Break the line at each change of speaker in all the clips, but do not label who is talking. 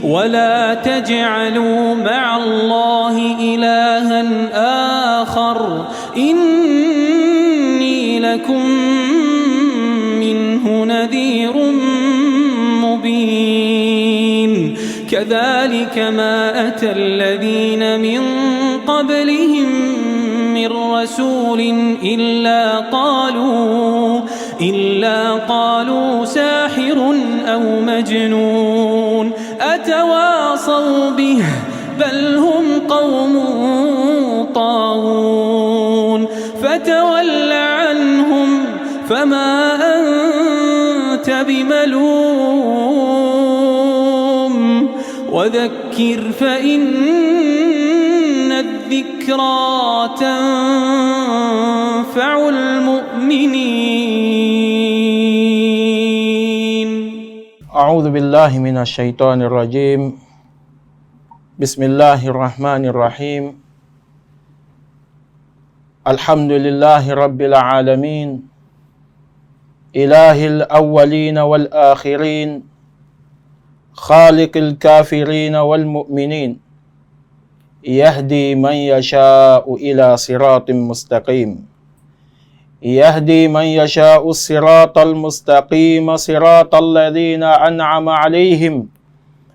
ولا تجعلوا مع الله إلها آخر إني لكم منه نذير مبين كذلك ما أتى الذين من قبلهم من رسول إلا قالوا ساحر أو مجنون أتواصوا به بل هم قوم طاغون فتول عنهم فما أنت بملوم وذكر فإن الذكرى تنفع المؤمنين.
أعوذ بالله من الشيطان الرجيم. بسم الله الرحمن الرحيم. الحمد لله رب العالمين إله الأولين والآخرين خالق الكافرين والمؤمنين يهدي من يشاء إلى صراط مستقيم يهدي من يشاء الصراط المستقيم صراط الذين أنعم عليهم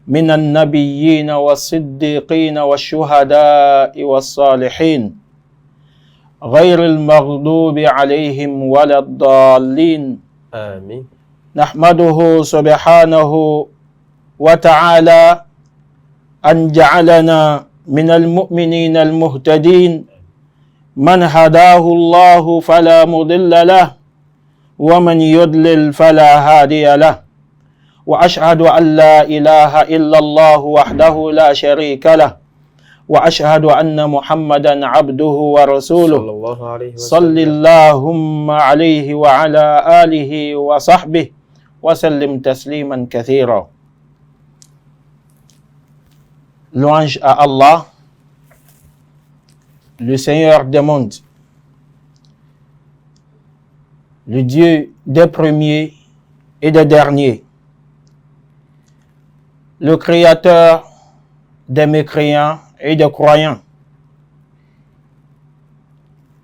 من النبيين والصديقين والشهداء والصالحين غير المغضوب عليهم ولا الضالين
آمين.
نحمده سبحانه وتعالى أن جعلنا من المؤمنين المهتدين من هداه الله فلا مضل له ومن يضلل فلا هادي له وأشهد أن لا إله إلا الله وحده لا شريك له وأشهد أن محمدا عبده ورسوله
صلى الله عليه وسلم.
صل اللهم عليه وعلى آله وصحبه وسلم تسليما كثيرا. Louange à Allah, le Seigneur des mondes, le Dieu des premiers et des derniers, le Créateur des mécréants et des croyants.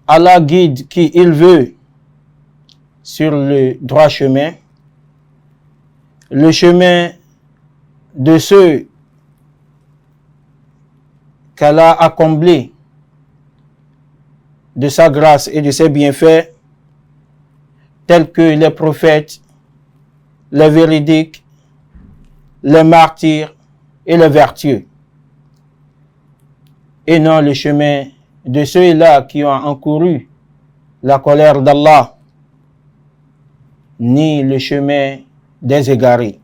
Allah guide qui il veut sur le droit chemin, le chemin de ceux qu'Allah a comblés de sa grâce et de ses bienfaits, tels que les prophètes, les véridiques, les martyrs et les vertueux, et non le chemin de ceux-là qui ont encouru la colère d'Allah, ni le chemin des égarés.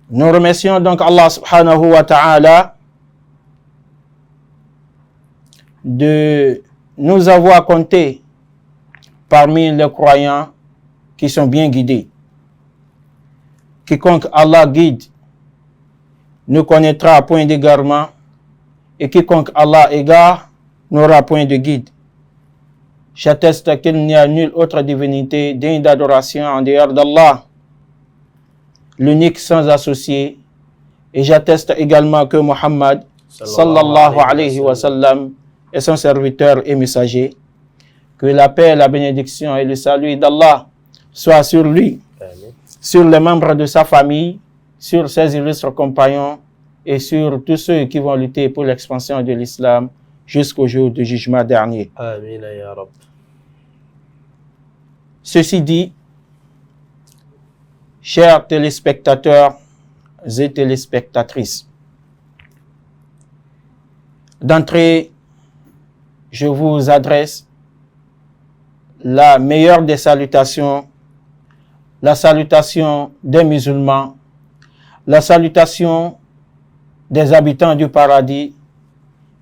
Nous remercions donc Allah subhanahu wa ta'ala de nous avoir comptés parmi les croyants qui sont bien guidés. Quiconque Allah guide ne connaîtra point d'égarement, et quiconque Allah égare n'aura point de guide. J'atteste qu'il n'y a nulle autre divinité digne d'adoration en dehors d'Allah, l'unique sans associé, et j'atteste également que Muhammad sallallahu alayhi wa sallam est son serviteur et messager. Que la paix, la bénédiction et le salut d'Allah soient sur lui,
Amen.
sur les membres de sa famille, sur ses illustres compagnons et sur tous ceux qui vont lutter pour l'expansion de l'islam jusqu'au jour du jugement dernier.
Amin ya Rab.
Ceci dit, chers téléspectateurs et téléspectatrices, d'entrée, je vous adresse la meilleure des salutations, la salutation des musulmans, la salutation des habitants du paradis,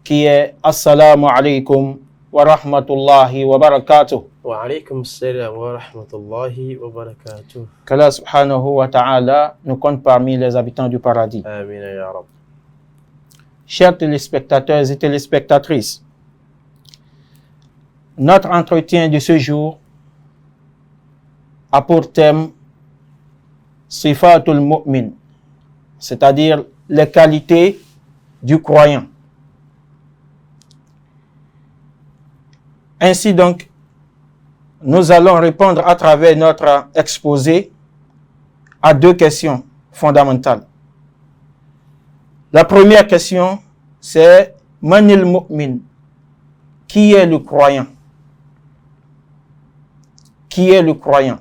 qui est Assalamu alaikum wa rahmatullahi wa barakatuh.
Wa alaykum assalam wa rahmatullahi wa barakatuh.
Qu'Allah subhanahu wa ta'ala nous compte parmi les habitants du paradis.
Amin ya Rab.
Chers téléspectateurs et téléspectatrices, notre entretien de ce jour a pour thème sifatul mu'min, c'est-à-dire les qualités du croyant. Ainsi donc, nous allons répondre à travers notre exposé à deux questions fondamentales. La première question, c'est Manil mu'min? Qui est le croyant? Qui est le croyant?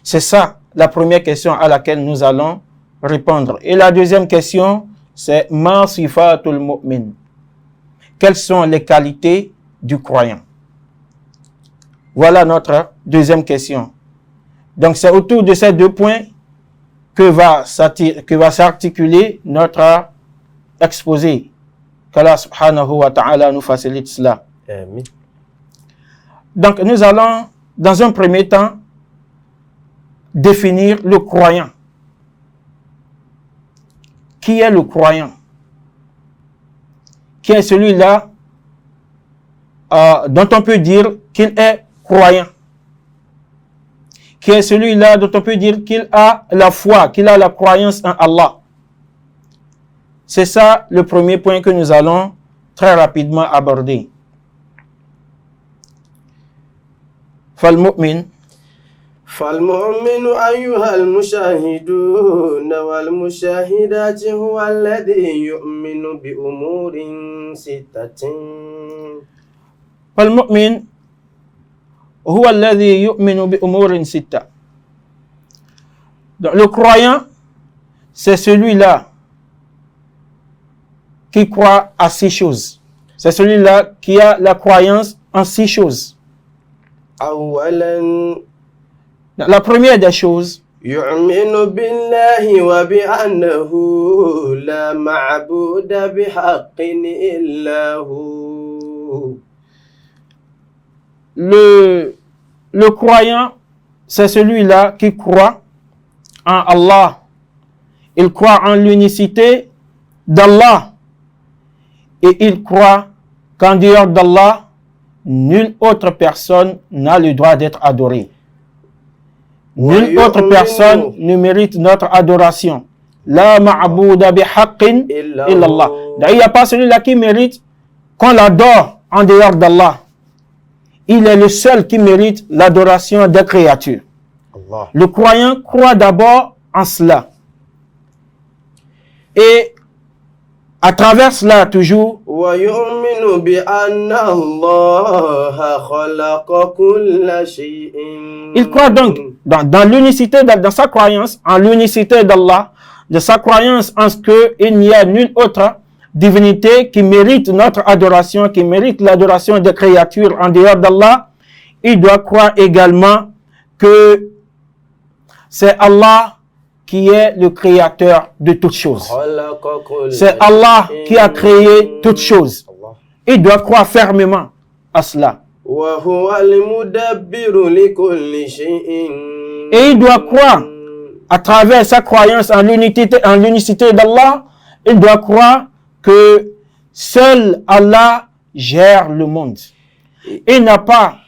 C'est ça la première question à laquelle nous allons répondre. Et la deuxième question, c'est Ma sifatul mu'min? Quelles sont les qualités du croyant? Voilà notre deuxième question. Donc c'est autour de ces deux points que va s'articuler notre exposé. Qu'Allah subhanahu wa ta'ala nous facilite cela.
Amen.
Donc nous allons dans un premier temps définir le croyant. Qui est le croyant? Qui est celui-là dont on peut dire qu'il est croyant? Qui est celui-là dont on peut dire qu'il a la foi, qu'il a la croyance en Allah? C'est ça le premier point que nous allons très rapidement aborder. فالمؤمن
أيها المشاهدون والمشاهدات هو الذي يؤمن بأمور ستة.
فالمؤمن هو الذي يؤمن بأمور ستة. Donc, le croyant, c'est celui-là qui croit à 6 choses. C'est celui-là qui a la croyance en 6 choses. La première des choses,
يؤمن بالله وبأنه لا معبود بحق إلا هو.
Le croyant, c'est celui-là qui croit en Allah. Il croit en l'unicité d'Allah. Et il croit qu'en dehors d'Allah, nulle autre personne n'a le droit d'être adorée. Nulle autre personne ne mérite notre adoration. La ma'bouda bihaqqin illallah. Il n'y a pas celui-là qui mérite qu'on l'adore en dehors d'Allah. Il est le seul qui mérite l'adoration des créatures.
Allah.
Le croyant croit d'abord en cela. Et à travers cela, toujours,
ويؤمن بأن الله خلق كل شيء.
il croit donc dans l'unicité, dans sa croyance, en l'unicité d'Allah, de sa croyance en ce qu'il n'y a nulle autre divinité qui mérite notre adoration, qui mérite l'adoration des créatures en dehors d'Allah. Il doit croire également que c'est Allah qui est le créateur de toutes choses. C'est Allah qui a créé toutes choses. Il doit croire fermement à cela. Et il doit croire, à travers sa croyance en l'unicité d'Allah, il doit croire que seul Allah gère le monde. Il n'a pas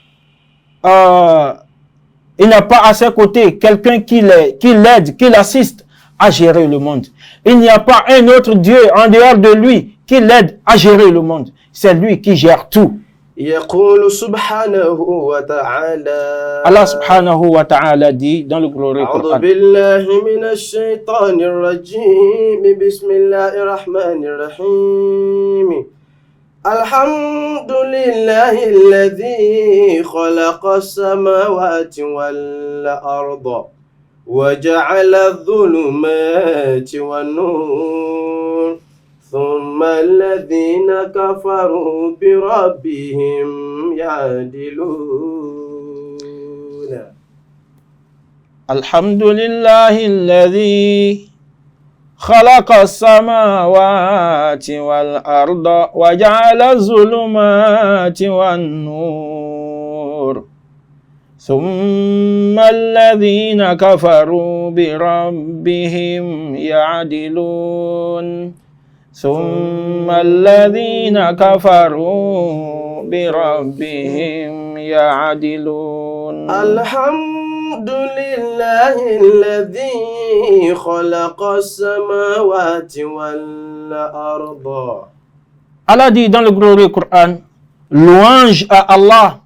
à ses côtés quelqu'un qui l'aide, qui l'assiste à gérer le monde. Il n'y a pas un autre Dieu en dehors de lui qui l'aide à gérer le monde. C'est lui qui gère tout.
يقول سبحانه وتعالى.
Allah subhanahu wa ta'ala dit dans le glorieux Coran.
أعوذ بالله من الشيطان الرجيم بسم الله الرحمن الرحيم. الحمد لله الذي خلق السماوات والأرض وجعل الظلمات والنور ثم الذين كفروا بربهم يعدلون.
الحمد لله الذي خلق السماوات والأرض وجعل الظلمات والنور ثم الذين كفروا بربهم يعدلون. ثم الذين كفروا بربهم يعدلون.
الحمد الحمد لله الذي خلق السماوات والأرض.
Allah dit dans le glorieux Coran, louange à Allah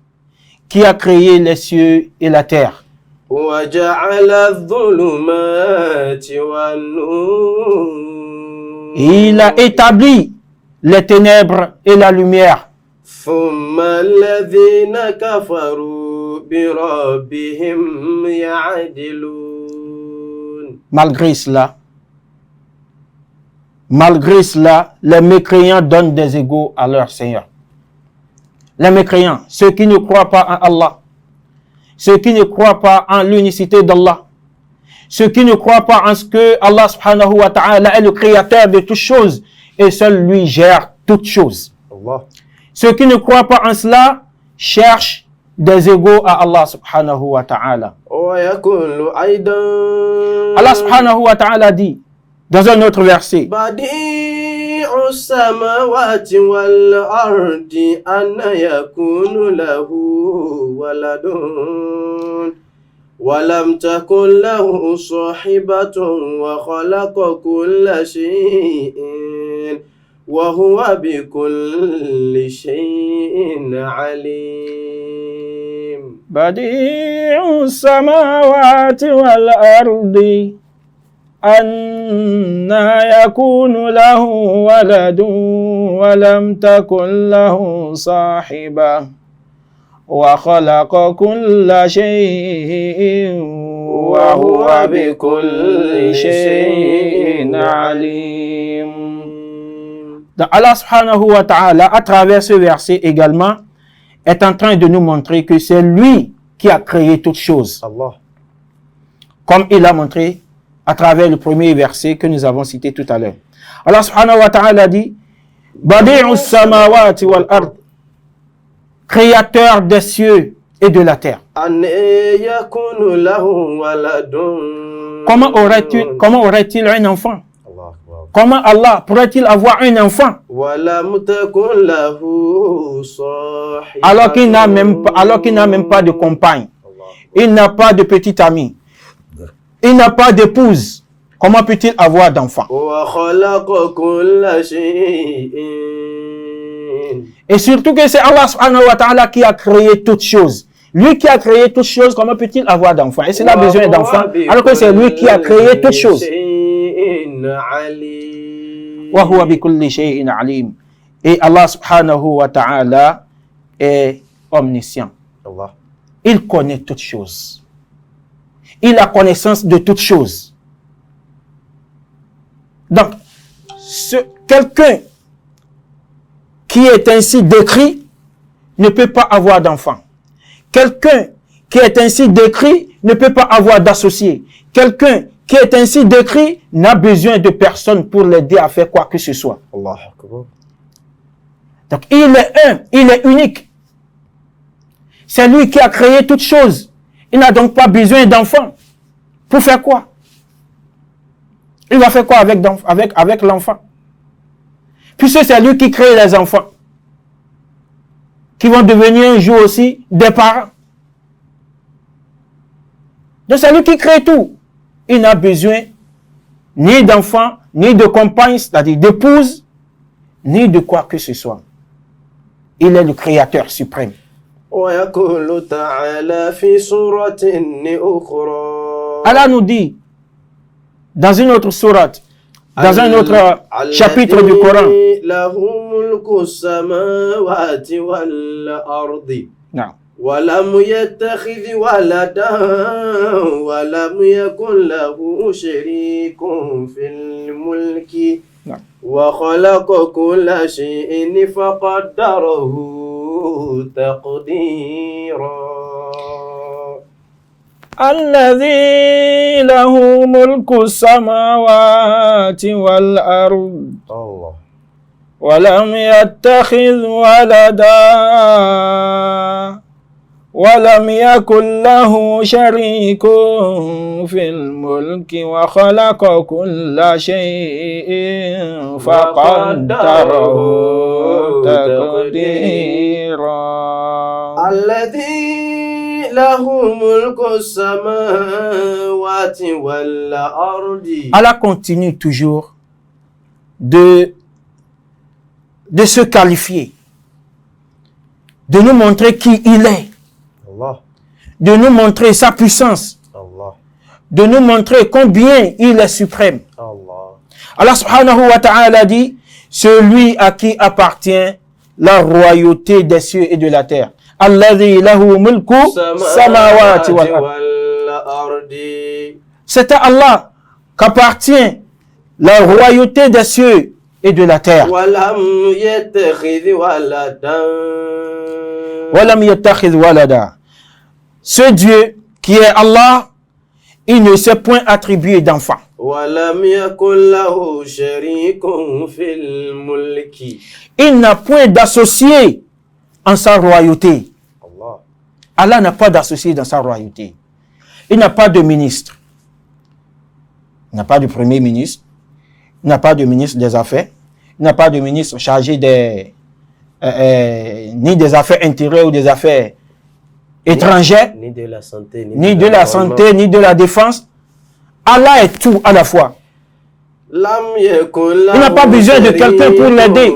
qui a créé les cieux et la terre.
وجعل الظلمات والنور.
Il a établi les ténèbres et la lumière.
ثم الذين كفروا بربهم يعدلون.
Malgré cela, les mécréants donnent des égaux à leur Seigneur. Les mécréants, ceux qui ne croient pas en Allah, ceux qui ne croient pas en l'unicité d'Allah, ceux qui ne croient pas en ce que Allah subhanahu wa ta'ala est le créateur de toutes choses et seul lui gère toutes choses.
Allah.
Ceux qui ne croient pas en cela cherchent des égaux à Allah subhanahu wa ta'ala.
ويقول أيضا
Allah subhanahu wa ta'ala dit dans un autre verset,
بديع السماوات والأرض أن يكون له ولد ولم تكن له صاحبة وخلق كل شيء وهو بكل شيء عليم.
بديع السماوات والأرض أن يكون له ولد ولم تكن له صاحبة وخلق كل شيء وهو بكل شيء عليم. Donc Allah subhanahu wa ta'ala, à travers ce verset également, est en train de nous montrer que c'est lui qui a créé toutes choses.
Allah.
Comme il a montré à travers le premier verset que nous avons cité tout à l'heure. Allah subhanahu wa ta'ala dit, Badi'us samawati wal ard, créateur des cieux et de la terre.
أن يكون له ولد.
Comment aurait-il un enfant?
الله أكبر.
Comment Allah pourrait-il avoir un enfant
ولم تكن له صاحبة.
alors qu'il n'a même pas de compagne, il n'a pas de petit ami, il n'a pas d'épouse. Comment peut-il avoir d'enfant?
وخلق كل شيء.
Et surtout que c'est Allah subhanahu wa ta'ala qui a créé toutes choses. Lui qui a créé toutes choses, comment peut-il avoir d'enfants? Et s'il a besoin d'enfants, alors que c'est lui qui a créé toutes choses. Wa huwa bi kulli shay'in alim. Et Allah subhanahu wa ta'ala est omniscient.
Allah.
Il connaît toutes choses. Il a connaissance de toutes choses. Donc, quelqu'un qui est ainsi décrit ne peut pas avoir d'enfant. Quelqu'un qui est ainsi décrit ne peut pas avoir d'associé. Quelqu'un qui est ainsi décrit n'a besoin de personne pour l'aider à faire quoi que ce soit.
Allah Akbar.
Donc, il est un, il est unique. C'est lui qui a créé toutes choses. Il n'a donc pas besoin d'enfant. Pour faire quoi? Il va faire quoi avec l'enfant? Puisque c'est lui qui crée les enfants, qui vont devenir un jour aussi des parents. Donc c'est lui qui crée tout. Il n'a besoin ni d'enfants, ni de compagne, c'est-à-dire d'épouse, ni de quoi que ce soit. Il est le créateur suprême.
ويقول تعالى في سورة أخرى.
Allah nous dit, dans une autre sourate, dans un autre chapitre du Coran,
له ملك السماوات والأرض.
non.
ولم يتخذ ولدا ولم يكن له شريك في الملك
نعم.
وخلق كل شيء فقدره تقديرا.
الذي له ملك السماوات والأرض
الله.
ولم يتخذ ولدا ولم يكن له شريك في الملك وخلق كل شيء فقدره تقديرا.
الذي له ملك السماوات والأرض.
Allah continue toujours de se qualifier, de nous montrer qui il est,
Allah.
de nous montrer sa puissance,
Allah.
de nous montrer combien il est suprême.
Allah.
Allah subhanahu wa ta'ala dit, celui à qui appartient la royauté des cieux et de la terre. Alladhi lahu mulku samawati wal ard. C'est à Allah qu'appartient la royauté des cieux et de la terre.
Walam yattakhidh waladan.
Walam yattakhidh walada. Ce Dieu qui est Allah, il ne s'est point attribué d'enfant.
Walam yakun lahu sharikun fil mulki.
Il n'a point d'associé en sa royauté.
Allah.
Allah n'a pas d'associé dans sa royauté. Il n'a pas de ministre. Il n'a pas de premier ministre. Il n'a pas de ministre des Affaires. Il n'a pas de ministre chargé des ni des affaires intérieures ou des affaires étrangères,
Ni de la santé,
ni de la santé, ni de la défense. Allah est tout à la fois.
Il
n'a pas besoin de quelqu'un pour l'aider.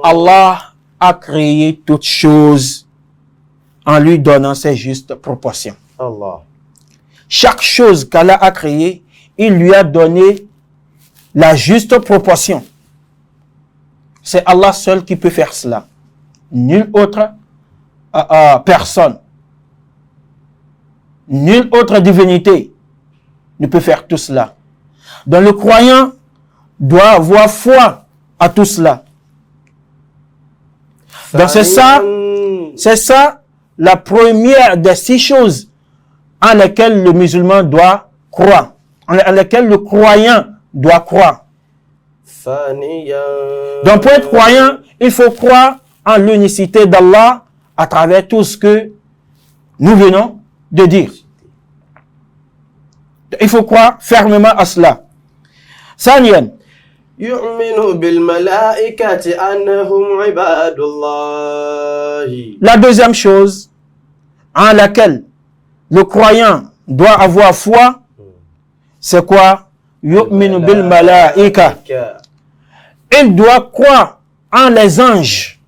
Allah a créé toutes choses en lui donnant ses justes proportions.
Allah.
Chaque chose qu'Allah a créée, il lui a donné la juste proportion. C'est Allah seul qui peut faire cela. Nulle autre personne, nulle autre divinité ne peut faire tout cela. Donc le croyant doit avoir foi à tout cela. Donc c'est ça la première des 6 choses en lesquelles le musulman doit croire, en lesquelles le croyant doit croire. Donc pour être croyant, il faut croire en l'unicité d'Allah à travers tout ce que nous venons de dire. Il faut croire fermement à cela. Saniyan, la deuxième chose en laquelle le croyant doit avoir foi, c'est quoi? Yu'minu bil malaika. Il doit croire en les anges.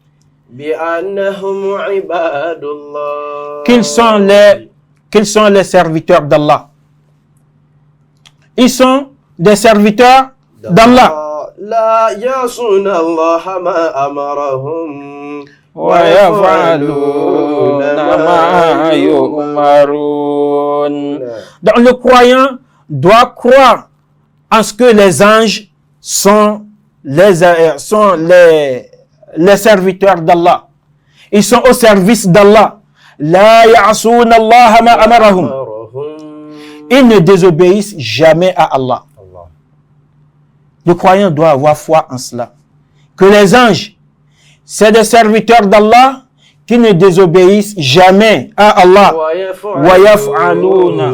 Qu'ils sont les serviteurs d'Allah. Ils sont des serviteurs d'Allah.
La yasuna Allah ma amarahum
wa yaf'aluna ma yu'marun. Donc le croyant doit croire en ce que les anges sont les serviteurs d'Allah. Ils sont au service d'Allah. La ya'asuna Allah ma amarahum. Ils ne désobéissent jamais à Allah. Le croyant doit avoir foi en cela. Que les anges, c'est des serviteurs d'Allah qui ne désobéissent jamais à Allah. Wa yaf'aluna.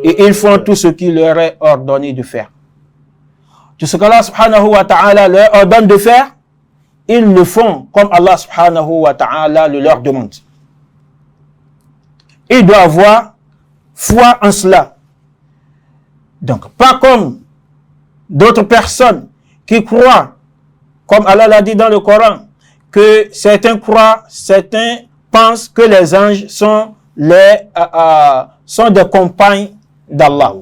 Et ils font tout ce qui leur est ordonné de faire. Tout ce qu'Allah subhanahu wa ta'ala leur ordonne de faire, ils le font comme Allah subhanahu wa ta'ala le leur demande. Il doit avoir foi en cela. Donc, pas comme d'autres personnes qui croient, comme Allah l'a dit dans le Coran, que certains croient, certains pensent que les anges sont des compagnes d'Allah.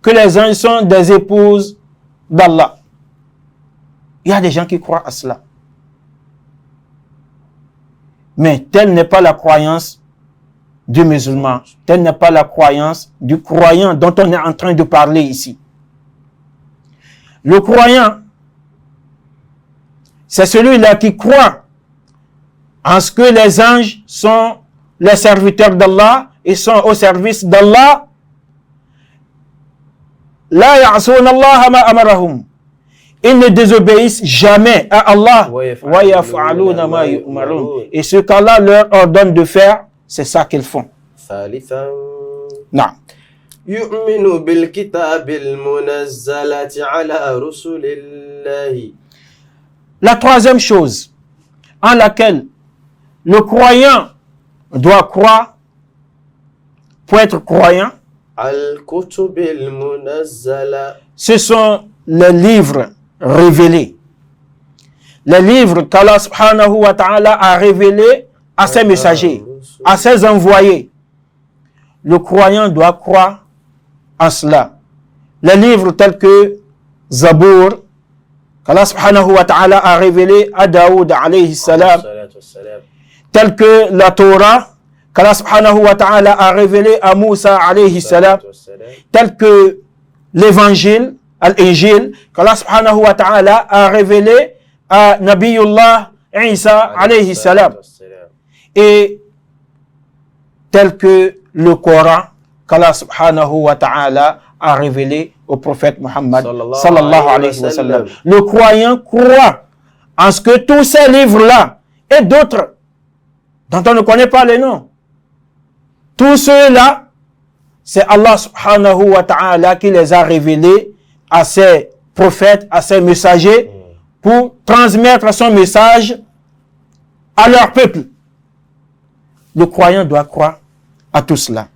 Que les anges sont des épouses d'Allah. Il y a des gens qui croient à cela. Mais telle n'est pas la croyance du musulman. Telle n'est pas la croyance du croyant dont on est en train de parler ici. Le croyant, c'est celui-là qui croit en ce que les anges sont les serviteurs d'Allah et sont au service d'Allah. La ya'asuna Allah ma amarahum. Ils ne désobéissent jamais à Allah. Wa yaf'aluna ma yu'marun. Et ce qu'Allah leur ordonne de faire, c'est ça qu'ils font. Non.
يؤمن بالكتاب المنزلة على رسل الله.
La troisième chose en laquelle le croyant doit croire pour être croyant,
الكتب المنزلة.
ce sont les livres révélés. Les livres qu'Allah subhanahu wa ta'ala a révélés à ses messagers, à ses envoyés. Le croyant doit croire en cela. Les livres tels que Zabour, qu'Allah subhanahu wa ta'ala a révélé à Daoud alayhi salam, tels que la Torah, qu'Allah subhanahu wa ta'ala a révélé à Moussa alayhi salam, tels que l'évangile, al-Injil, qu'Allah subhanahu wa ta'ala a révélé à Nabiyullah Isa alayhi salam, et tel que le Coran qu'Allah subhanahu wa ta'ala a révélé au prophète Muhammad sallallahu alayhi wa sallam. Le croyant croit en ce que tous ces livres-là et d'autres dont on ne connaît pas les noms, tous ceux-là, c'est Allah subhanahu wa ta'ala qui les a révélés à ses prophètes, à ses messagers, pour transmettre son message à leur peuple. Le croyant doit croire à tout cela.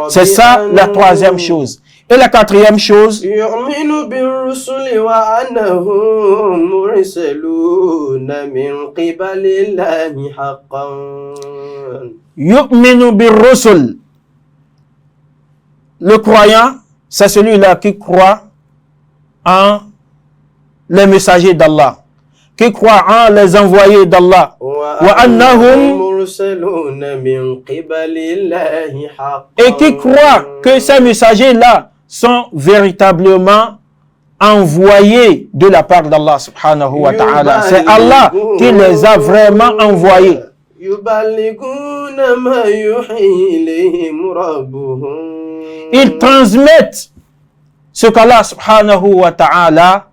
C'est ça la troisième chose. Et la quatrième chose,
يؤمن بالرسل وأنهم مرسلون من قبل الله حقا.
yu'minu bir-rusul. Le croyant, c'est celui-là qui croit en les messagers d'Allah, qui croit en les envoyés d'Allah. وأنهم
مرسلون من قبل الله حقا.
Et qui croit que ces messagers-là sont véritablement envoyés de la part d'Allah subhanahu wa ta'ala. C'est Allah qui les a vraiment envoyés.
يبلغون ما يوحي إليهم ربهم.
Ils transmettent ce qu'Allah subhanahu wa ta'ala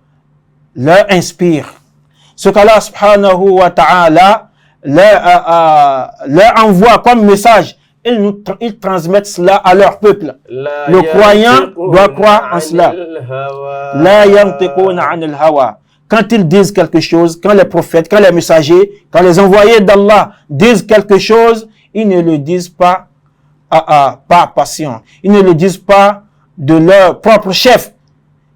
leur inspire. Ce qu'Allah subhanahu wa ta'ala leur envoie comme message. Ils transmettent cela à leur peuple. Le croyant doit croire en cela. La yantiquna anil hawa. Quand ils disent quelque chose, quand les prophètes, quand les messagers, quand les envoyés d'Allah disent quelque chose, ils ne le disent pas par passion. Ils ne le disent pas de leur propre chef.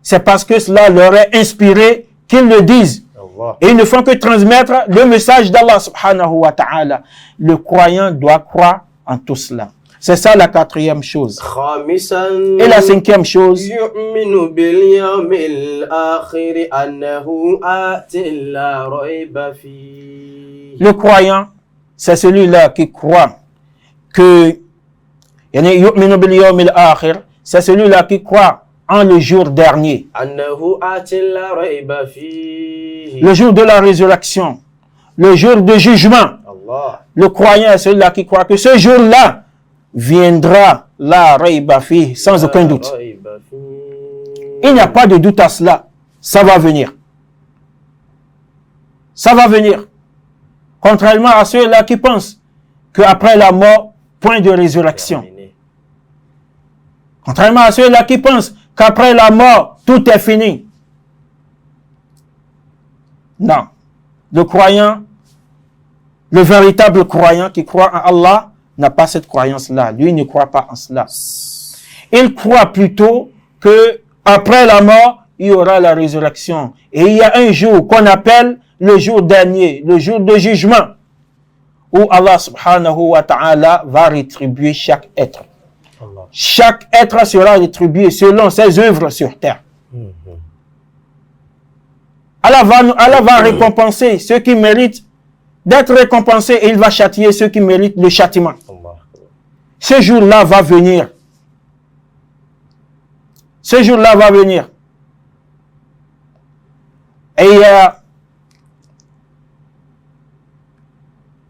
C'est parce que cela leur est inspiré qu'ils le disent. Et ils ne font que transmettre le message d'Allah subhanahu wa ta'ala. Le croyant doit croire en tout cela. C'est ça la quatrième chose. Et la cinquième chose,
يؤمن باليوم الآخر أنه آت لا ريب فيه.
le croyant, c'est celui-là qui croit que yu'minu bil yawmil akhir, c'est celui-là qui croit en le jour dernier,
أنه آت لا ريب فيه.
le jour de la résurrection, le jour de jugement.
Allah.
Le croyant est celui-là qui croit que ce jour-là viendra la rayba fihi, sans aucun doute.
ريب فيه.
Il n'y a pas de doute à cela. Ça va venir. Ça va venir. Contrairement à ceux-là qui pensent qu'après la mort, point de résurrection. Contrairement à ceux-là qui pensent qu'après la mort, tout est fini. Non. Le croyant, le véritable croyant qui croit en Allah, n'a pas cette croyance-là. Lui ne croit pas en cela. Il croit plutôt que après la mort, il y aura la résurrection. Et il y a un jour qu'on appelle le jour dernier, le jour de jugement, où Allah subhanahu wa ta'ala va rétribuer chaque être.
Allah.
Chaque être sera rétribué selon ses œuvres sur terre. Allah va récompenser ceux qui méritent d'être récompensés et il va châtier ceux qui méritent le châtiment.
Allah.
Ce jour-là va venir. Ce jour-là va venir. Et il y a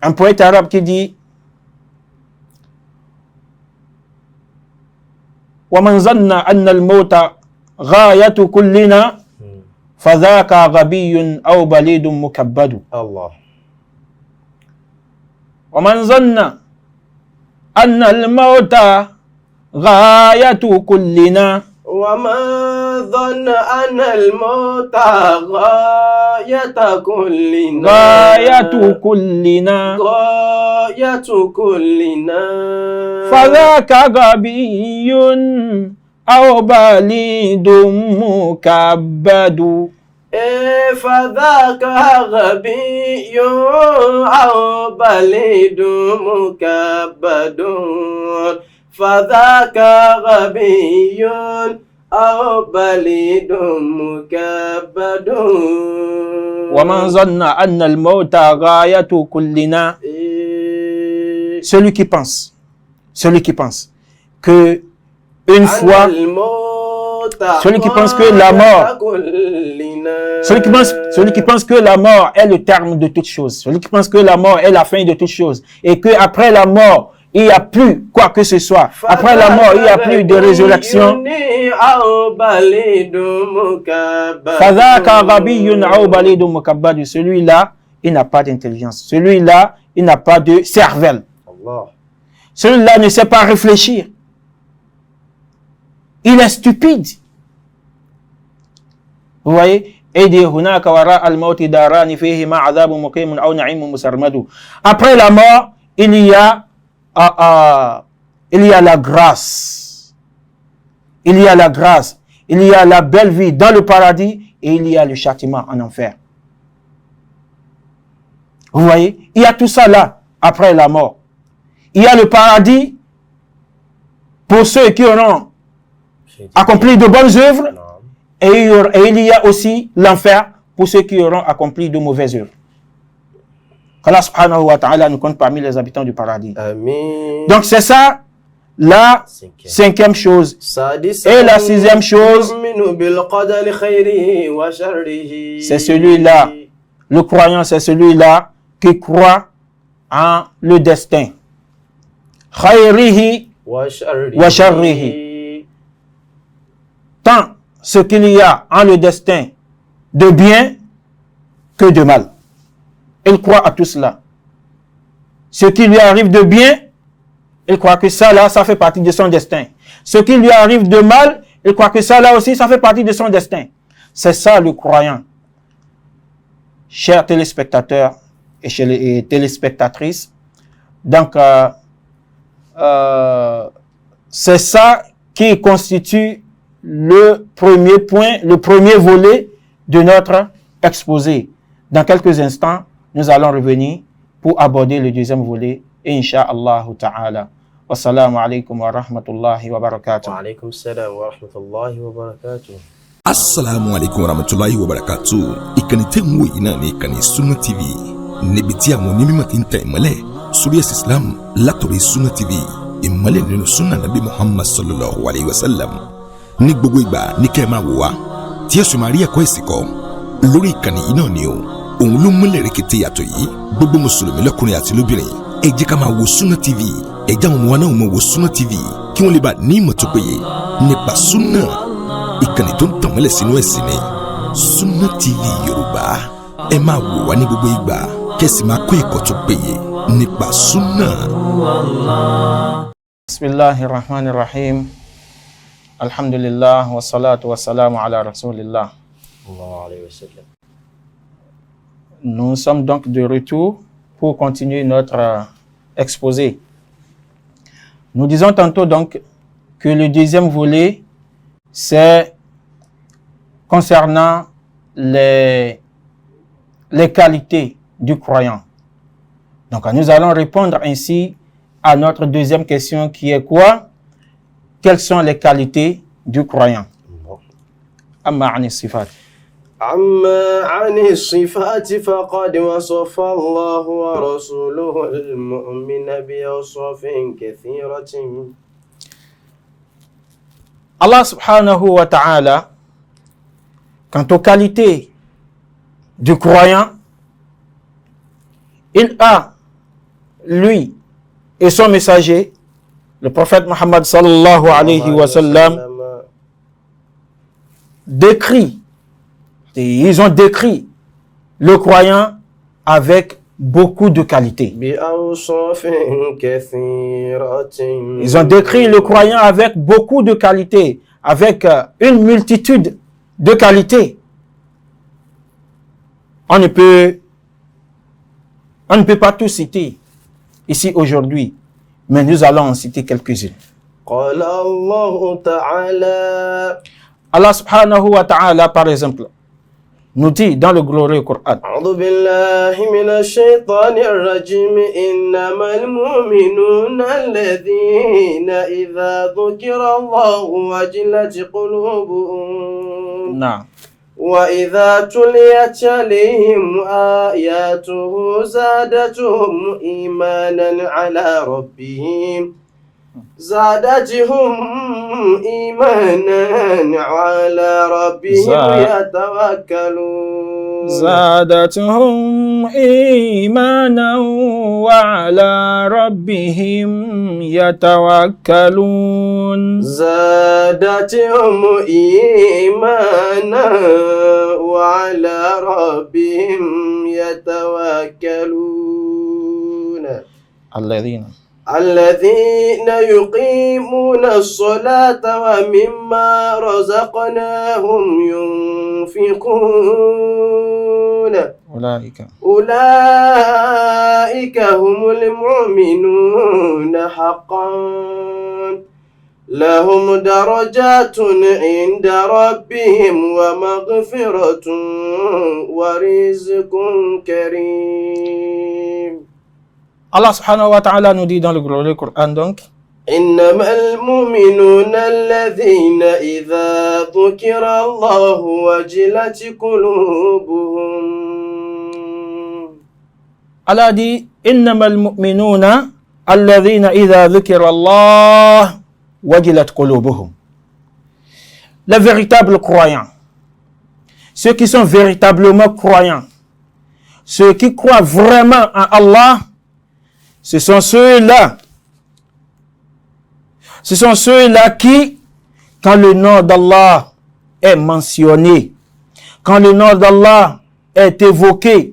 un poète arabe qui dit وَمَنْ ظَنَّ أَنَّ الْمَوْتَ غَايَةُ كُلِّنَا فَذَاكَ غَبِيٌّ أَوْ بَلِيدٌ مُكَبَّدٌ.
Allah.
وَمَنْ ظَنَّ أَنَّ الْمَوْتَ غاية كلنا
ومن ظن أن الموت غاية كلنا
غاية كلنا
غاية كلنا
فذاك غبي أو بليد مكبد
فذاك غبي أو بليد مكبد فذاك غبي أو بليد مكبد
ومن ظن أن الموت غاية كلنا celui qui pense que une fois celui qui pense que la mort celui qui pense que la mort est le terme de toute chose, celui qui pense que la mort est la fin de toute chose et que après la mort il n'y a plus quoi que ce soit, après la mort il n'y a plus de résurrection, celui-là il n'a pas d'intelligence, celui-là il n'a pas de cervelle, celui-là ne sait pas réfléchir, il est stupide. Vous voyez? Après la mort, il y a la grâce. Il y a la grâce. Il y a la belle vie dans le paradis et il y a le châtiment en enfer. Vous voyez? Il y a tout ça là, après la mort. Il y a le paradis pour ceux qui auront accompli de bonnes œuvres. Et il y a aussi l'enfer pour ceux qui auront accompli de mauvaises œuvres. qu'Allah subhanahu wa ta'ala nous compte parmi les habitants du paradis.
Amin.
Donc c'est ça la cinquième chose. Et la sixième chose, c'est celui-là, le croyant, c'est celui-là qui croit en le destin. Khayrihi wa sharrihi. Tant ce qu'il y a en le destin de bien que de mal. Il croit à tout cela. Ce qui lui arrive de bien, il croit que ça là, ça fait partie de son destin. Ce qui lui arrive de mal, il croit que ça là aussi, ça fait partie de son destin. C'est ça le croyant. Chers téléspectateurs et téléspectatrices, donc c'est ça qui constitue le premier point, le premier volet de notre exposé. Dans quelques instants, nous allons revenir pour aborder le deuxième volet, Inch'Allah ta'ala. Wassalamu alaikum wa rahmatullahi wa barakatuh.
Wa alaikum salam wa rahmatullahi wa barakatuh.
Assalamu alaikum wa rahmatullahi wa barakatuh. Ìkànnì tẹ́ ń wò yìí náà ní ìkànnì Sunna TV. Níbi tí àwọn onímọ̀ ti ń tẹ ìmọ́lẹ̀ sórí ẹ̀sìn Islam látọ̀rí Sunna TV. Ìmọ́lẹ̀ nínú Sunna Nabi Muhammad sallallahu alayhi wa sallam. Ní gbogbo ìgbà ní kẹ́ ẹ máa wò wá tí ẹ sì máa rí ẹ̀kọ́ ẹ̀sìn kọ́ lórí ìkànnì yìí náà ni o. Òun ló múlẹ̀ rẹ̀kẹ̀tẹ̀ yàtọ̀ yìí. Gbogbo mùsùlùmí lọ́kùnrin àti lóbìnrin ẹ jẹ́ ká máa wo Sunna TV. Ẹ jẹ́ àwọn ọmọ wa náà máa wo Sunna TV kí wọ́n lè bá ní ìmọ̀ tó péye nípa Sunna. Ìkànnì tó ń tàn mọ́lẹ̀ sínú ẹ̀sìn ni Sunna TV Yorùbá. Ẹ máa wò wá ní gbogbo ìgbà kẹ́sì máa kó ẹ̀kọ́ tó péye nípa Sunna.
Bismillahirrahmanirrahim. Alhamdulillah wa salatu wa salamu ala rasulillah. Nous sommes donc de retour pour continuer notre exposé. Nous disons tantôt donc que le deuxième volet, c'est concernant les qualités du croyant. Donc nous allons répondre ainsi à notre deuxième question qui est quoi? Quelles sont les qualités du croyant? Amma ani sifat.
أما عن الصفات فقد وصف الله ورسوله المؤمن بأوصاف كثيرة.
Allah subhanahu wa ta'ala, quant aux qualités du croyant, il a, lui et son messager, le prophète Muhammad sallallahu alayhi wa sallam, décrit, et ils ont décrit le croyant avec beaucoup de qualités.
بأوصاف كثيرة.
Ils ont décrit le croyant avec beaucoup de qualités, avec une multitude de qualités. On ne peut pas tout citer ici aujourd'hui, mais nous allons en citer quelques-unes.
قال الله تعالى
Allah subhanahu wa ta'ala, par exemple, nous dit dans le glorieux Coran,
أعوذ بالله من الشيطان الرجيم إنما المؤمنون الذين إذا ذكر الله وجلت قلوبهم
نعم
وإذا تليت عليهم آياته زادتهم إيمانا على ربهم يتوكلون
زادتهم إيمانا وعلى ربهم يتوكلون
زادتهم إيمانا وعلى ربهم يتوكلون الذين يقيمون الصلاة ومما رزقناهم ينفقون أولئك هم المؤمنون حقا لهم درجات عند ربهم ومغفرة ورزق كريم.
Allah subhanahu wa ta'ala nous dit dans le glorieux Coran donc,
إنما المؤمنون الذين إذا ذكر الله وجلت قلوبهم.
Allah dit إنما المؤمنون الذين إذا ذكر الله وجلت قلوبهم. Les véritables croyants, ceux qui sont véritablement croyants, ceux qui croient vraiment en Allah, ce sont ceux-là qui, quand le nom d'Allah est mentionné, quand le nom d'Allah est évoqué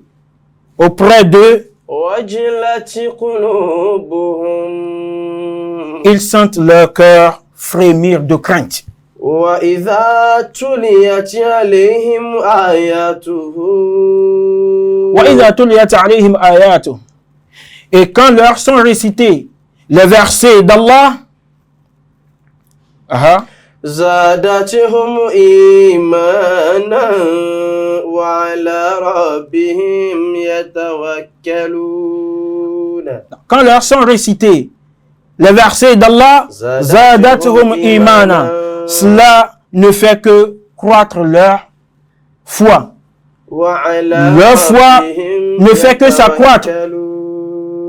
auprès d'eux, ils sentent leur cœur frémir de crainte.
وَإِذَا تُلِيَتْ عَلَيْهِمْ آيَاتُهُ. Et quand leur sont récités les versets d'Allah, زادتهم إيمانا وعلى ربهم يتوكلون.
Quand leur sont récités les versets d'Allah, زادتهم إيمانا, cela ne fait que croître leur foi. Leur foi ne fait que s'accroître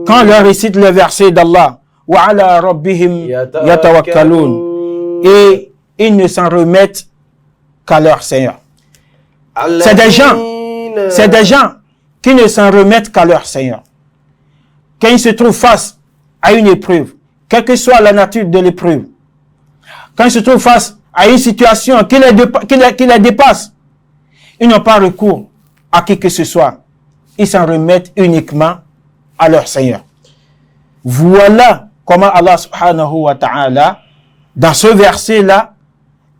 quand leur récite les versets d'Allah. وَعَلَى رَبِّهِمْ يَتَوَكَّلُونَ. Et ils ne s'en remettent qu'à leur Seigneur. C'est des gens qui ne s'en remettent qu'à leur Seigneur. Quand ils se trouvent face à une épreuve, quelle que soit la nature de l'épreuve, quand ils se trouvent face à une situation qui les dépasse, ils n'ont pas recours à qui que ce soit. Ils s'en remettent uniquement à leur Seigneur. Voilà comment Allah subhanahu wa ta'ala, dans ce verset-là,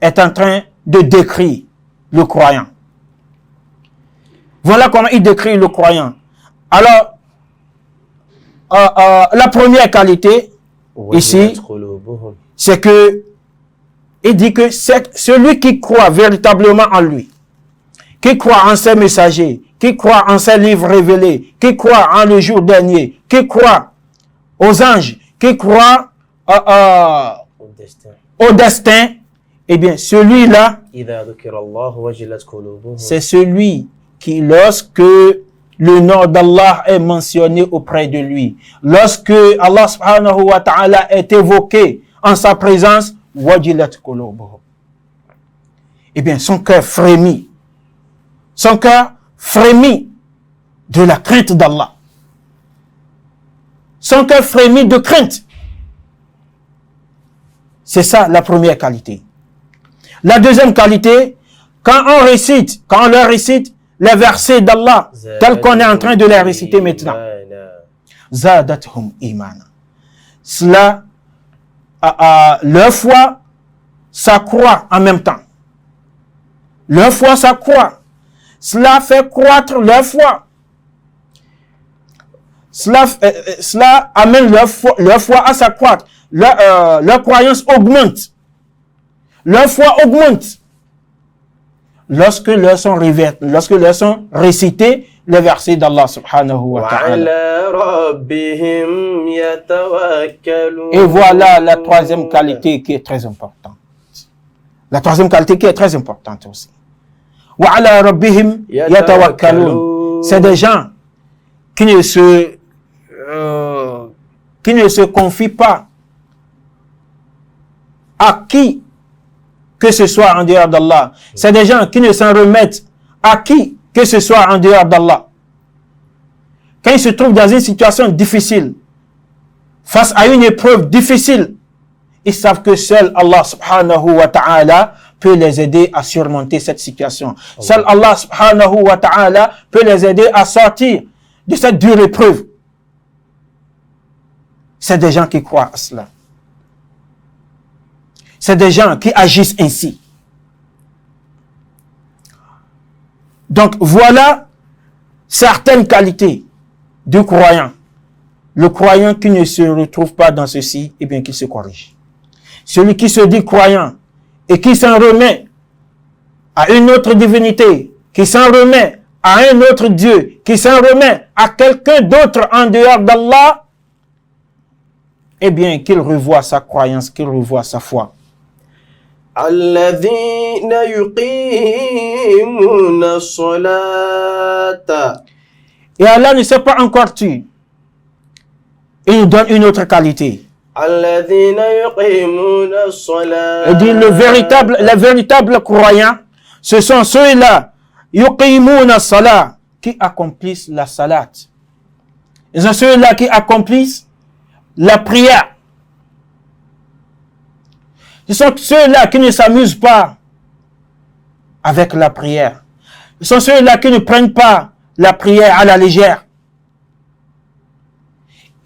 est en train de décrire le croyant. Voilà comment il décrit le croyant. Alors, la première qualité, ici, c'est que il dit que c'est celui qui croit véritablement en lui, qui croit en ses messagers, qui croit en ses livres révélés, qui croit en le jour dernier, qui croit aux anges, qui croit au destin, eh bien, celui-là, c'est celui qui, lorsque le nom d'Allah est mentionné auprès de lui, lorsque Allah subhanahu wa ta'ala est évoqué en sa présence, wajilat qulubuhum, eh bien, son cœur frémit. Son cœur frémit de la crainte d'Allah. Son cœur frémit de crainte. C'est ça la première qualité. La deuxième qualité, quand on leur récite
les versets d'Allah, tels qu'on est en train de les réciter maintenant. Zadathum imana. Cela, leur foi s'accroît en même temps. Leur foi s'accroît. Cela fait croître leur foi. Cela amène leur foi à s'accroître. Leur croyance augmente. Leur foi augmente. Lorsque leur sont récités les versets d'Allah subhanahu wa ta'ala. Et voilà la troisième qualité qui est très importante. La troisième qualité qui est très importante aussi. Wa ala rabbihim yatawakkalun. C'est des gens qui ne se confient pas à qui que ce soit en dehors d'Allah. C'est des gens qui ne s'en remettent à qui que ce soit en dehors d'Allah. Quand ils se trouvent dans une situation difficile, face à une épreuve difficile, ils savent que seul Allah subhanahu wa ta'ala peut les aider à surmonter cette situation. Seul Allah subhanahu wa ta'ala peut les aider à sortir de cette dure épreuve. C'est des gens qui croient à cela. C'est des gens qui agissent ainsi. Donc voilà certaines qualités du croyant. Le croyant qui ne se retrouve pas dans ceci, eh bien qu'il se corrige. Celui qui se dit croyant et qui s'en remet à une autre divinité, qui s'en remet à un autre Dieu, qui s'en remet à quelqu'un d'autre en dehors d'Allah, eh bien qu'il revoie sa croyance, qu'il revoie sa foi.
الذين يقيمون الصلاة.
Et Allah ne s'est pas encore tué. Il nous donne une autre qualité.
الذين يقيمون الصلاة.
Il dit les véritables croyants, ce sont ceux-là, yuqimuna salat, qui accomplissent la salat. Ils sont ceux-là qui accomplissent la prière. Ce sont ceux-là qui ne s'amusent pas avec la prière. Ce sont ceux-là qui ne prennent pas la prière à la légère.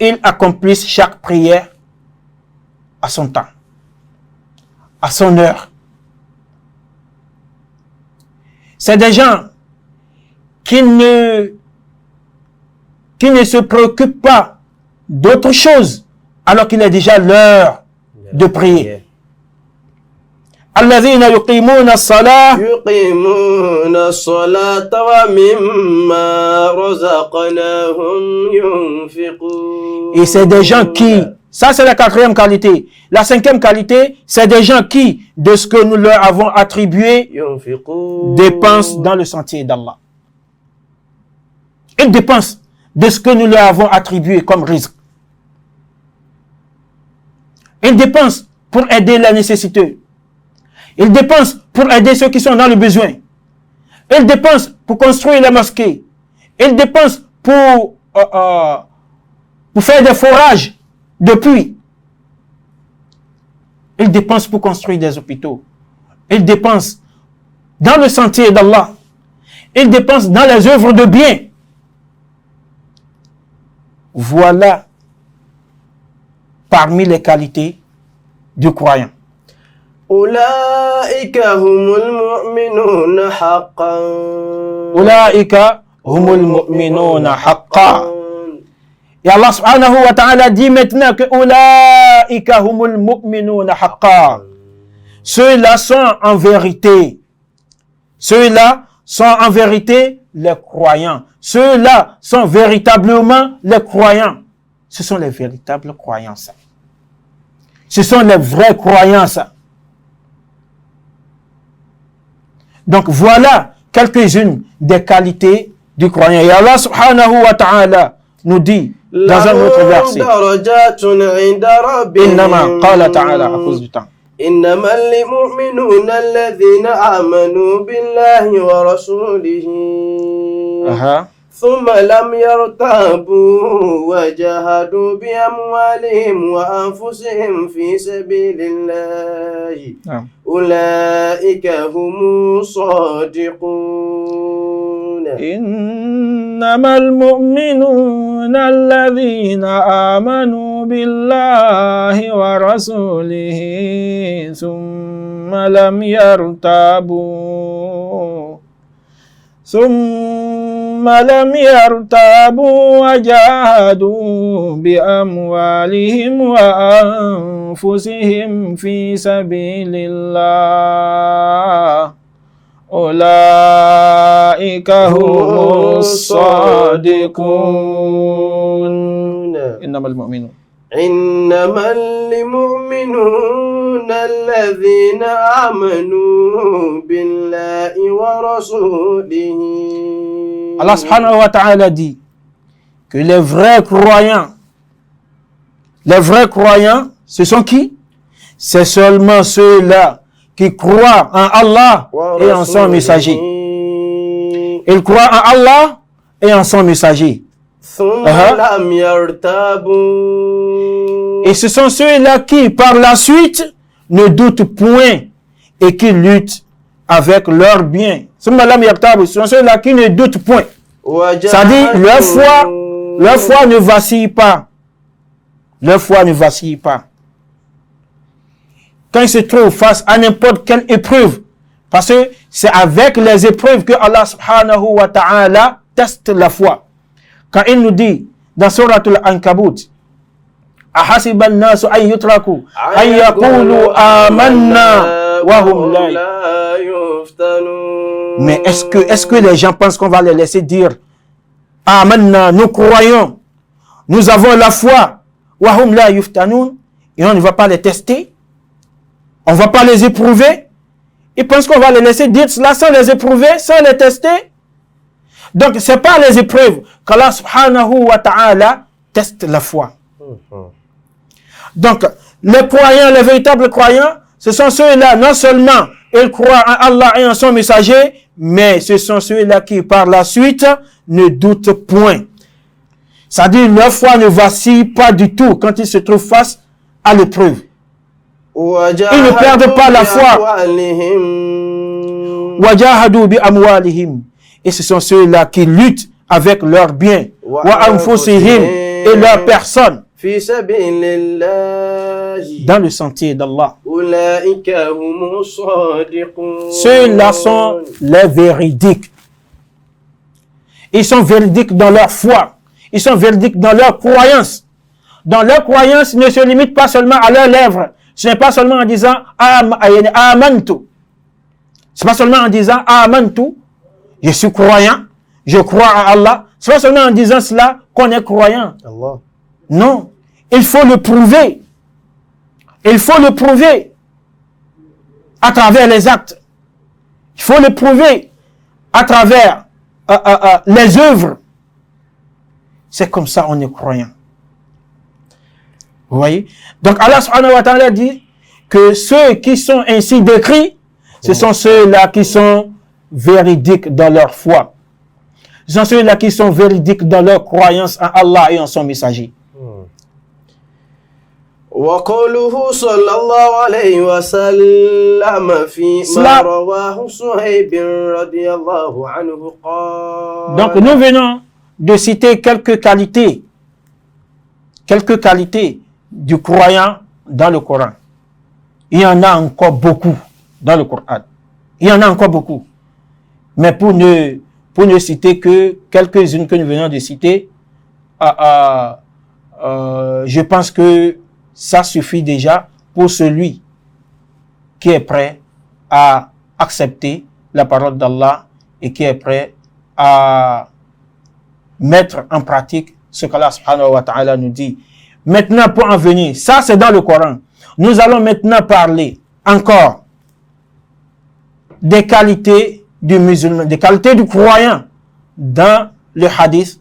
Ils accomplissent chaque prière à son temps, à son heure. C'est des gens qui ne se préoccupent pas d'autre chose alors qu'il est déjà l'heure de prier. الذين يقيمون الصلاة
يقيمون الصلاة ومما رزقناهم ينفقون.
Et c'est des gens qui, ça c'est la quatrième qualité. La cinquième qualité, c'est des gens qui, de ce que nous leur avons attribué, dépensent dans le sentier d'Allah. Ils dépensent de ce que nous leur avons attribué comme risque. Ils dépensent pour aider les nécessiteux. Ils dépensent pour aider ceux qui sont dans le besoin. Ils dépensent pour construire les mosquées. Ils dépensent pour faire des forages de puits. Ils dépensent pour construire des hôpitaux. Ils dépensent dans le sentier d'Allah. Ils dépensent dans les œuvres de bien. Voilà parmi les qualités du croyant.
أولئك هم المؤمنون حقا.
أولئك هم المؤمنون حقا. Et Allah subhanahu wa ta'ala dit maintenant que أولئك هم المؤمنون حقا. Ceux-là sont en vérité. Ceux-là sont en vérité les croyants. Ceux-là sont véritablement les croyants. Ce sont les véritables croyants, ça. Ce sont les vrais croyants, ça. Donc voilà quelques-unes des qualités du croyant. Et Allah subhanahu wa ta'ala nous dit dans un autre verset, Innama qala ta'ala, à cause du temps.
إنما المؤمنون الذين آمنوا بالله ورسوله ثم لم يرتابوا وجاهدوا بأموالهم وأنفسهم في سبيل الله أولئك هم الصادقون.
إنما المؤمنون الذين آمنوا بالله ورسوله ثم لم يرتابوا وجاهدوا بأموالهم وأنفسهم في سبيل الله أولئك هم الصادقون إنما المؤمنون
الذين آمنوا بالله ورسوله.
Allah subhanahu wa ta'ala dit que les vrais croyants, ce sont qui? C'est seulement ceux-là qui croient en Allah et en son messager. Ils croient en Allah et en son messager. Et ce sont ceux-là qui, par la suite, ne doutent point et qui luttent avec leur bien. Ce sont ceux-là qui ne doutent point. C'est-à-dire, leur foi ne vacille pas. Leur foi ne vacille pas. Quand ils se trouvent face à n'importe quelle épreuve, parce que c'est avec les épreuves que Allah subhanahu wa ta'ala teste la foi. Quand il nous dit dans Surat Al-Ankabut, أحسب الناس أن يتركوا أن يقولوا آمنا وهم لا يفتنون. Mais est-ce que les gens pensent qu'on va les laisser dire Amanna, nous croyons, nous avons la foi, wahum la yuftanun, et on ne va pas les tester, on ne va pas les éprouver. Ils pensent qu'on va les laisser dire cela sans les éprouver, sans les tester. Donc c'est pas les épreuves qu'Allah subhanahu wa ta'ala teste la foi. Donc, les croyants, les véritables croyants, ce sont ceux-là, non seulement ils croient en Allah et en son messager, mais ce sont ceux-là qui, par la suite, ne doutent point. C'est-à-dire, leur foi ne vacille pas du tout quand ils se trouvent face à l'épreuve. Ils ne perdent pas la foi. وَجَاهَدُوا بِأَمْوَالِهِمْ. Et ce sont ceux-là qui luttent avec leurs biens. وَأَنفُسِهِمْ. Et leur personne. Dans le sentier d'Allah. Ceux-là sont les véridiques. Ils sont véridiques dans leur foi. Ils sont véridiques dans leur croyance. Dans leur croyance ne se limite pas seulement à leurs lèvres. Ce n'est pas seulement en disant amantu. Ce n'est pas seulement en disant amantu. Je suis croyant. Je crois en Allah. Ce n'est pas seulement en disant cela qu'on est croyant. Allah. Non. Il faut le prouver. Il faut le prouver à travers les actes. Il faut le prouver à travers les œuvres. C'est comme ça on est croyant. Vous voyez? Donc Allah subhanahu wa ta'ala dit que ceux qui sont ainsi décrits, ce sont ceux-là qui sont véridiques dans leur foi. Ce sont ceux-là qui sont véridiques dans leur croyance en Allah et en son messager.
وقوله صلى الله عليه وسلم فيما رواه صهيب رضي الله عنه قال.
Donc nous venons de citer quelques qualités du croyant dans le Coran. Il y en a encore beaucoup dans le Coran. Il y en a encore beaucoup. Mais pour ne citer que quelques-unes que nous venons de citer, je pense que ça suffit déjà pour celui qui est prêt à accepter la parole d'Allah et qui est prêt à mettre en pratique ce qu'Allah subhanahu wa ta'ala nous dit. Maintenant, pour en venir, ça c'est dans le Coran. Nous allons maintenant parler encore des qualités du musulman, des qualités du croyant dans le hadith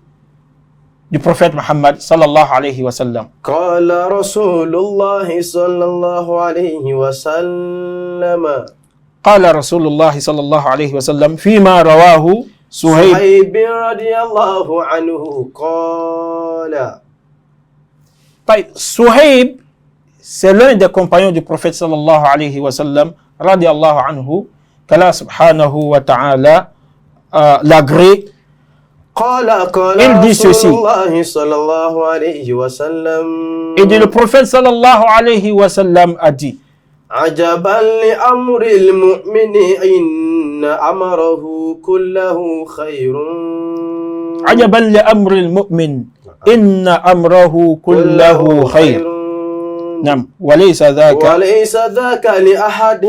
du prophète Muhammad sallallahu alayhi wa sallam.
Qala Rasulullah sallallahu alayhi wa sallam.
Qala Rasulullah sallallahu alayhi wa sallam fima rawahu Suhayb
radiyallahu anhu qala.
Suhayb, c'est l'un des compagnons du prophète sallallahu alayhi wa sallam radiyallahu anhu, qu'Allah subhanahu wa ta'ala
l'agrée. Il dit ceci. Et le prophète sallallahu alayhi wa sallam a dit,
عجبا لأمر المؤمن إن أمره كله خير.
عجبا لأمر المؤمن إن أمره كله خير. نعم. وليس ذاك
لأحد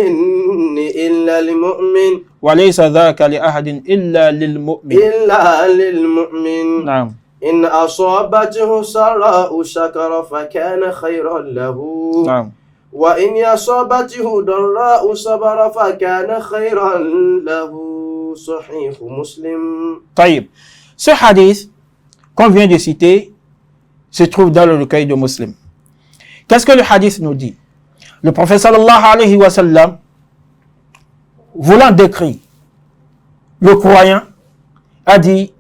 إلا للمؤمن.
وليس ذاك لأحد إلا للمؤمن. نعم.
إن أصابته سراء شكر فكان خيرا له.
نعم.
وإن أصابته ضراء صبر فكان خيرا له. صحيح مسلم.
طيب. Ce hadith qu'on vient de citer se trouve dans le recueil de Muslim. Qu'est-ce que le hadith nous dit? Le prophète sallallahu alayhi wa sallam, voulant décrire le croyant, a dit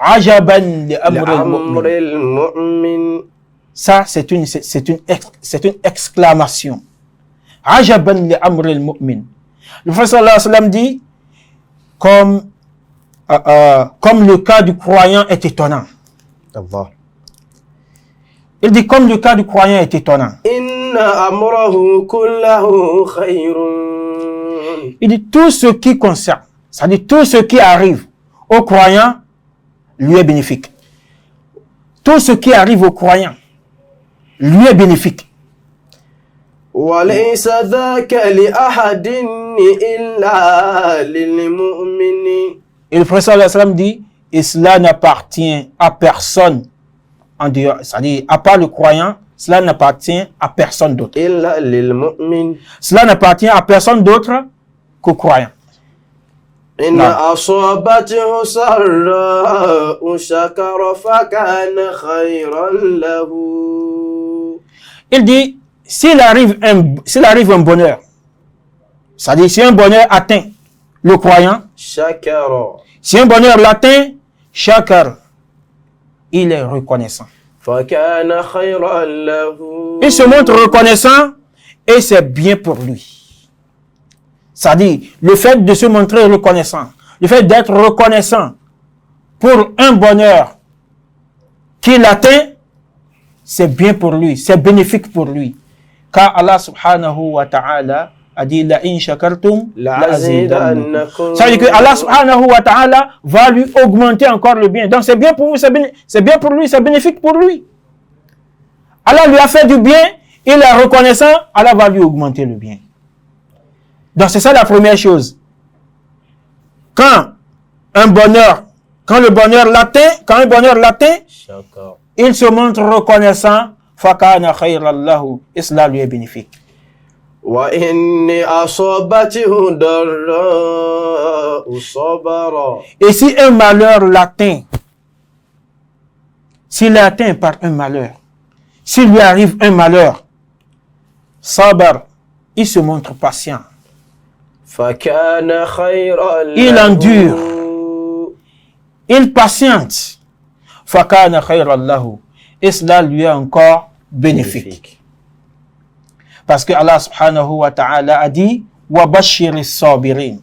Ajaban li amril mu'min. Ça, c'est une exclamation. Ajaban li amril mu'min. Le prophète sallallahu alayhi wa sallam dit comme le cas du croyant est étonnant.
Allah.
Il dit comme le cas du croyant est étonnant.
Inna amrahu kullahu khayrun.
Il dit tout ce qui concerne, c'est-à-dire tout ce qui arrive au croyant lui est bénéfique. Tout ce qui arrive au croyant lui est bénéfique.
وَلَيْسَ ذَاكَ لِأَحَدٍ إِلَّا لِلْمُؤْمِنِ.
Et le prophète sallallahu alayhi wa sallam dit, et cela n'appartient à personne en dehors, c'est-à-dire à part le croyant, cela n'appartient à personne d'autre.
إِلَّا لِلْمُؤْمِنِ.
Cela n'appartient à personne d'autre qu'au croyant.
إِنَّ أَصَابَتْهُ سَرَّاءُ شَكَرَ فَكَانَ خَيْرًا لَهُ.
Il dit, s'il arrive un bonheur, c'est-à-dire si un bonheur atteint le croyant,
شَكَرَ.
Si un bonheur l'atteint, shakar, il est reconnaissant.
فَكَانَ خَيْرًا لَهُ.
Il se montre reconnaissant et c'est bien pour lui. C'est-à-dire, le fait de se montrer reconnaissant, le fait d'être reconnaissant pour un bonheur qu'il atteint, c'est bien pour lui, c'est bénéfique pour lui. Car Allah subhanahu wa ta'ala a dit la in shakartum la azidannakum. Ça veut dire que Allah subhanahu wa ta'ala va lui augmenter encore le bien. Donc c'est bien pour vous, c'est bien pour lui, c'est bénéfique pour lui. Allah lui a fait du bien, il est reconnaissant, Allah va lui augmenter le bien. Donc c'est ça la première chose. Quand un bonheur l'atteint, il se montre reconnaissant, fakana khayran lahu, et cela lui est bénéfique.
وَإِنِّي أَصَابَتْهُ ضَرَّاءُ صَبَرَ.
Et si un malheur l'atteint, s'il est atteint par un malheur, s'il lui arrive un malheur, sabar, il se montre patient.
فَكَانَ خَيْرًا لَهُ.
Il endure. Il patiente. Fakana khayran lahu. Et cela lui est encore bénéfique. Parce que Allah subhanahu wa ta'ala a dit wa bashiris sabirin.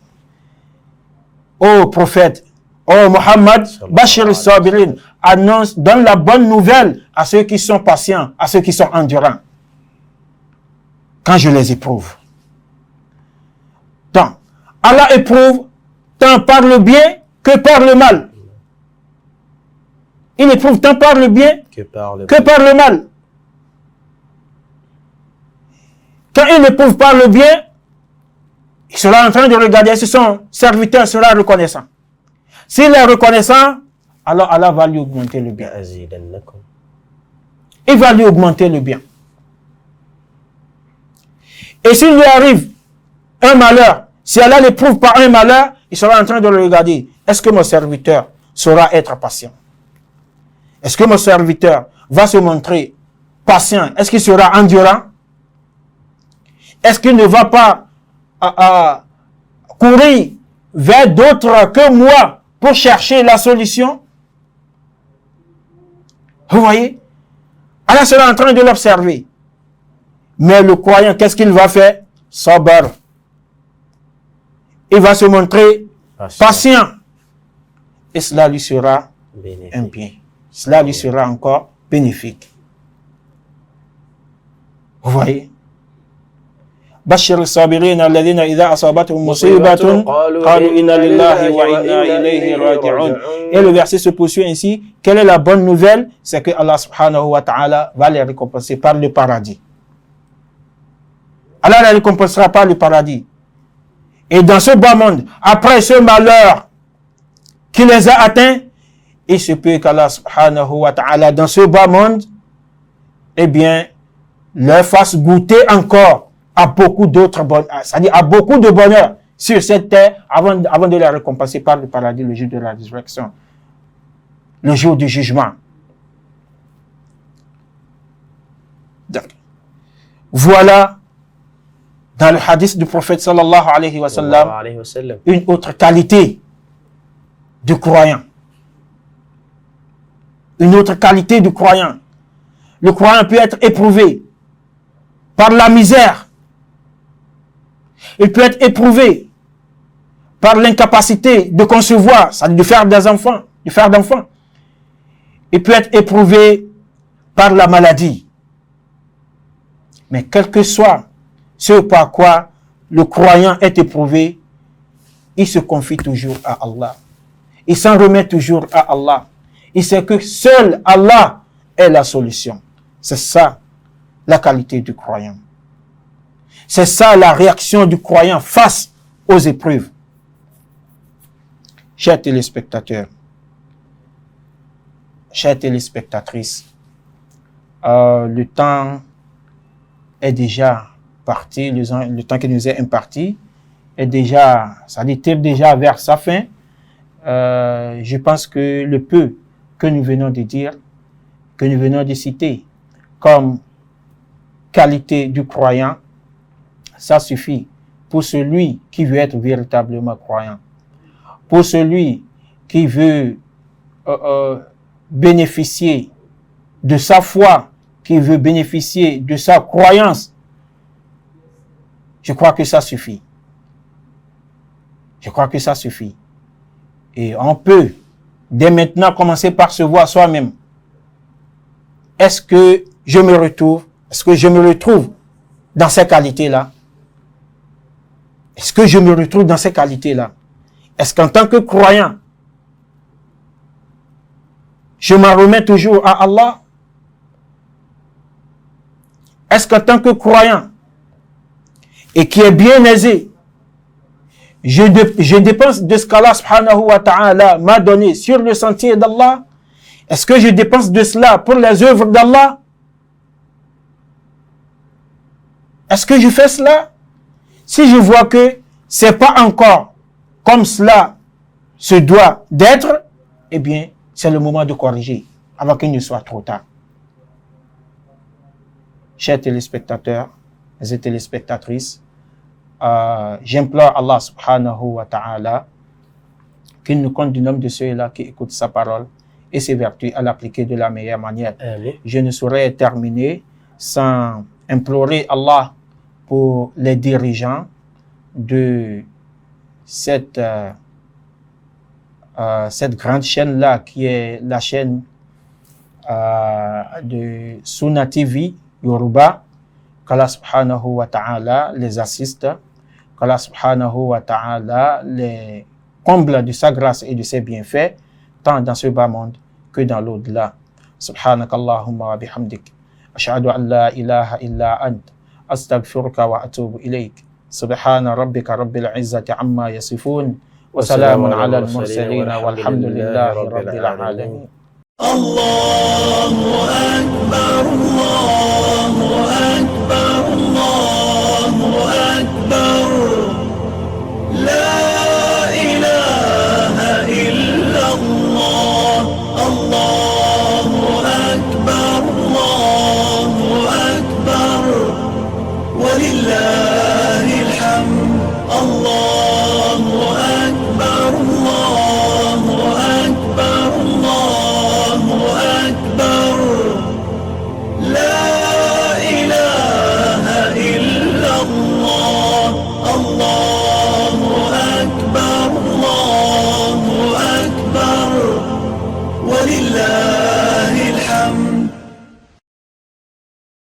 Ô prophète, ô Muhammad, bashiris sabirin, annonce, donne la bonne nouvelle à ceux qui sont patients, à ceux qui sont endurants. Quand je les éprouve. Donc, Allah éprouve tant par le bien que par le mal. Il éprouve tant par le bien que par le mal. Quand il éprouve par le bien, il sera en train de regarder si son serviteur sera reconnaissant. S'il est reconnaissant, alors Allah va lui augmenter le bien. Il va lui augmenter le bien. Et s'il lui arrive un malheur, si Allah l'éprouve par un malheur, il sera en train de le regarder. Est-ce que mon serviteur saura être patient? Est-ce que mon serviteur va se montrer patient? Est-ce qu'il sera endurant? Est-ce qu'il ne va pas courir vers d'autres que moi pour chercher la solution? Vous voyez? Allah sera en train de l'observer. Mais le croyant, qu'est-ce qu'il va faire? Sabar. Il va se montrer patient. et cela lui sera un bien. Cela lui sera encore bénéfique. Vous voyez? بشر الصابرين الذين إذا أصابتهم مصيبة قالوا إنا لله وإنا إليه راجعون. Et le verset se poursuit ainsi. Quelle est la bonne nouvelle? C'est que Allah subhanahu wa ta'ala va les récompenser par le paradis. Allah les récompensera par le paradis. Et dans ce bas monde, après ce malheur qui les a atteints, il se peut qu'Allah subhanahu wa ta'ala dans ce bas monde, eh bien, leur fasse goûter encore à beaucoup d'autres bonheurs, c'est-à-dire à beaucoup de bonheur sur cette terre avant de les récompenser par le paradis le jour de la résurrection, le jour du jugement. Donc, voilà dans le hadith du prophète sallallahu alayhi wa sallam une autre qualité du croyant. Une autre qualité du croyant. Le croyant peut être éprouvé par la misère. Il peut être éprouvé par l'incapacité de concevoir, c'est-à-dire de faire des enfants, d'enfants. Il peut être éprouvé par la maladie. Mais quel que soit ce par quoi le croyant est éprouvé, il se confie toujours à Allah. Il s'en remet toujours à Allah. Il sait que seul Allah est la solution. C'est ça la qualité du croyant. C'est ça la réaction du croyant face aux épreuves. Chers téléspectateurs, chères téléspectatrices, le temps est déjà parti, le temps qui nous est imparti est déjà, ça tire déjà vers sa fin. Je pense que le peu que nous venons de dire, que nous venons de citer comme qualité du croyant, ça suffit pour celui qui veut être véritablement croyant, pour celui qui veut bénéficier de sa foi, qui veut bénéficier de sa croyance. Je crois que ça suffit. Je crois que ça suffit. Et on peut dès maintenant commencer par se voir soi-même. Est-ce que je me retrouve dans ces qualités-là? Est-ce que je me retrouve dans ces qualités-là? Est-ce qu'en tant que croyant, je m'en remets toujours à Allah? Est-ce qu'en tant que croyant, et qui est bien aisé, je dépense de ce qu'Allah subhanahu wa ta'ala m'a donné sur le sentier d'Allah? Est-ce que je dépense de cela pour les œuvres d'Allah? Est-ce que je fais cela? Si je vois que c'est pas encore comme cela se doit d'être, eh bien, c'est le moment de corriger avant qu'il ne soit trop tard. Chers téléspectateurs et téléspectatrices, j'implore Allah subhanahu wa ta'ala qu'il nous compte du nombre de ceux-là qui écoutent sa parole et ses vertus à l'appliquer de la meilleure manière. Amen. Je ne saurais terminer sans implorer Allah pour les dirigeants de cette grande chaîne-là qui est la chaîne de Sunna TV Yoruba, qu'Allah subhanahu wa ta'ala les assiste, qu'Allah subhanahu wa ta'ala les comble de sa grâce et de ses bienfaits, tant dans ce bas monde que dans l'au-delà. Subhanakallahumma wa bihamdik. Ashhadu an la ilaha illa ant. Astaghfiruka wa atubu ilayk. Subhana rabbika rabbil izzati amma yasifun. Wa salamun ala al-mursalin walhamdulillahi rabbil alamin. Allah